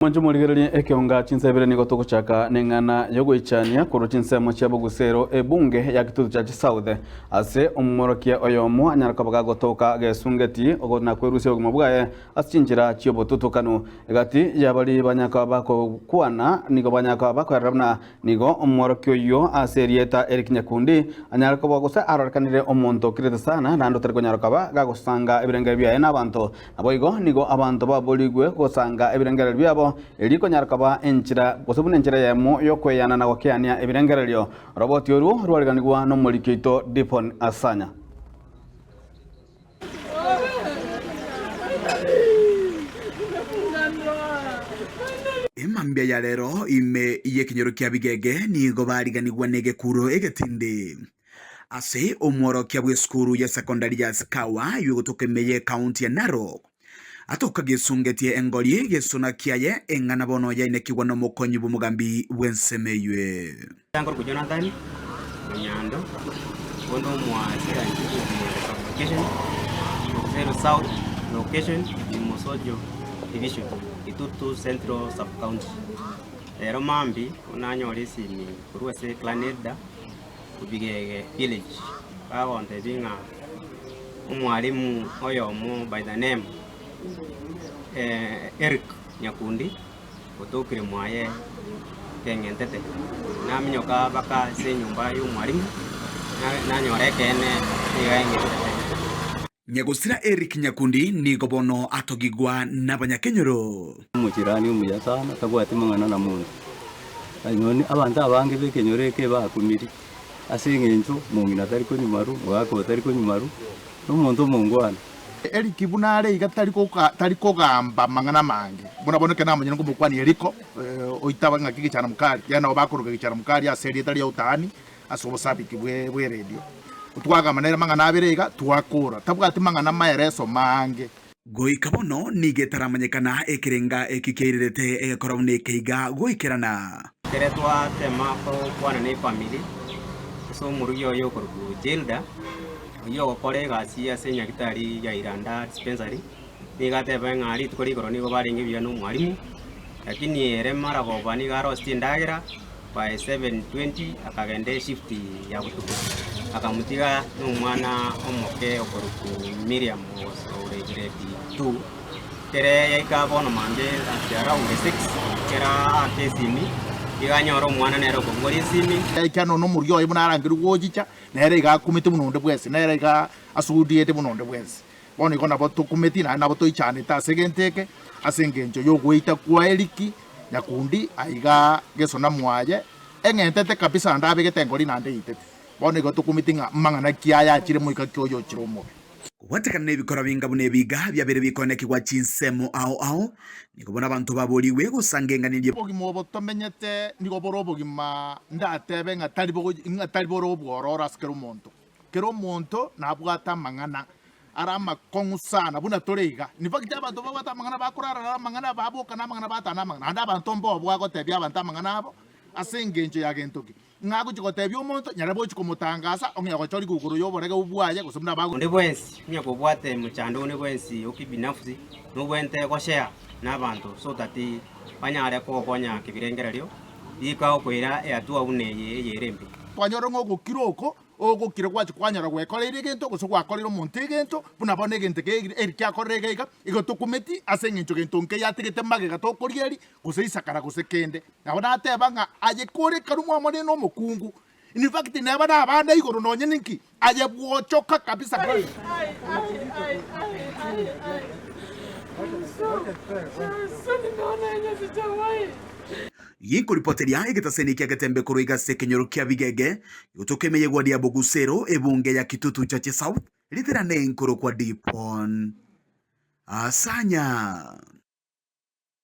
Mwanjo muligereri ekionga chinsebere nigo tuguchaka nengana yogoichania kuru chinsemo chia Bogusero ebunge ya Kitutu cha South ase omumorokia oyomo anyarakabaga gotoka gesungeti ogona kwerusia oguma bwaye asinjira chiobotutukano egati yabali banyaka bako kuana nigo banyaka bako rabna nigo omumorokia yo aserieta Eric Nyakundi anyarakabaga gosa ararkanire omonto kirete sana nando tergo nyarakabaga gagosanga ebirenge bya n'abantu aboigo nigo abantu baboligwe gosanga ebirenge byabo eliko nyarkaba enchira gosubune enchira yemo yokweyana na wakiania ebirengerelyo roboti oru rwaliganigwa no molikito Dipon Asanya Emambia ya lero ime iyekinyoro kia bigege nigo bariganigwa nege kuro egetinde ase omworo kia bweskuru ya sekondari ya Sikawa yugotokemeye kaunti ya Narok atoka gesungetie engoli gesuna kiaye engana bono ya inekigwa no mukonyi bumugambi bwensemeywe Tangor ku Jonathan Nyando bono mwasira location Bogusero South location Mosojo division Kitutu Central Sub County ero mambi unanyorisi ni kuruwese Claneda kubigege village bagonde binga umwalimu oyomo by the name Eric Nyakundi otokire mwaye kengentete naminyoka baka se nyumba y'umwalimu nanyorekene igengentete Nyagusira Eric Nyakundi nigo bono atogigwa n'abanyakenyoro mukirani umuya sana tabwati mangana na muntu anyoni abantu abange bekenyoreke bakumiri asengenzo mungina tariko ni maru wako tariko ni maru n'umuntu mungwana Eric bunare tariko gamba mangana mange bunaboneke namanye ngo mukwani Eriko oitaba ngakiki cyane mukari yana obakuruga cyane mukari aseri tari utani asobosabiki bwe radio utwaga manera mangana abirega twakura tabwati mangana mayereso mange goika bono nigetaramanyekana ekirenga ekikeirete egakorabune keiga goikerana keretwa tema ko kwana ne family so muruyo yo korugu Jelda yo kolega sia senya kitari ya Iranda dispensary nigate bangari tukori koroni go baringi bya no mwalimu lakini ere mara go bani garo stindagira by 7:20 akagende shift ya butuku akamutiga no mwana omoke okoruku Miriam ore grade 2 tere yaika bono mande around 6 kera atesimi iganyoro mwana nero ko ngori simi ikano no muryo ibunarangirwa wogicha nere igakumite munonde bwese nere iga asudiete munonde bwese bono ikona boto kumeti na boto ichane ta segenteke asengenjo yo gweita kwa Eriki Nyakundi aiga gesona mwaje engentete kabisa ndabe getengori nande itete bono igoto kumitinga mangana kiaya chire muika kyoyo chiromo watekana ebikora bingabune biga byabere bikonekirwa chinsemo ao niko bona abantu baboliwe gusangenganirye bogimo botomenyete niko borobogima ndatebe ngatari borobworora skero monto kero monto nabwata mangana arama kongusana buna toreiga nifakiti abantu babata mangana bakurara mangana baboka na mangana batana mangana nda abantu mbo bwago tebya abantu mangana abo asengenjo yagentoki ngago chikotebi omonto nyarabo chikomutangasa ongego chori guguru yoborega ubwaye gusumna bago ndi bwensi nyako bwate muchando ne bwensi okibinafsi no bwente ko share n'abantu so tati banyare ko konya kibirengerero ika okwira eatua uneye yerembe kwanyoro ngo kiroko ogo kire kwachi kwanyara gwekorere gento gusugwa korero monte gento buna bone gente ke Eric akorege iga igotukumeti asengencho gento nke yatigete mage gatokorieri guseisakara gusekende nabona atebanga aje kore karumwa mone no mukungu in fact neba na abana igoro nonye ninki aje bwochoka kabisa Yiko ripoteria egetaseni kia getembe kuruiga sekenyoro kia bigege yutokemeye gwadia Bogusero ebunge ya Kitutu cha South literane nkoro kwa Dipon Asanya.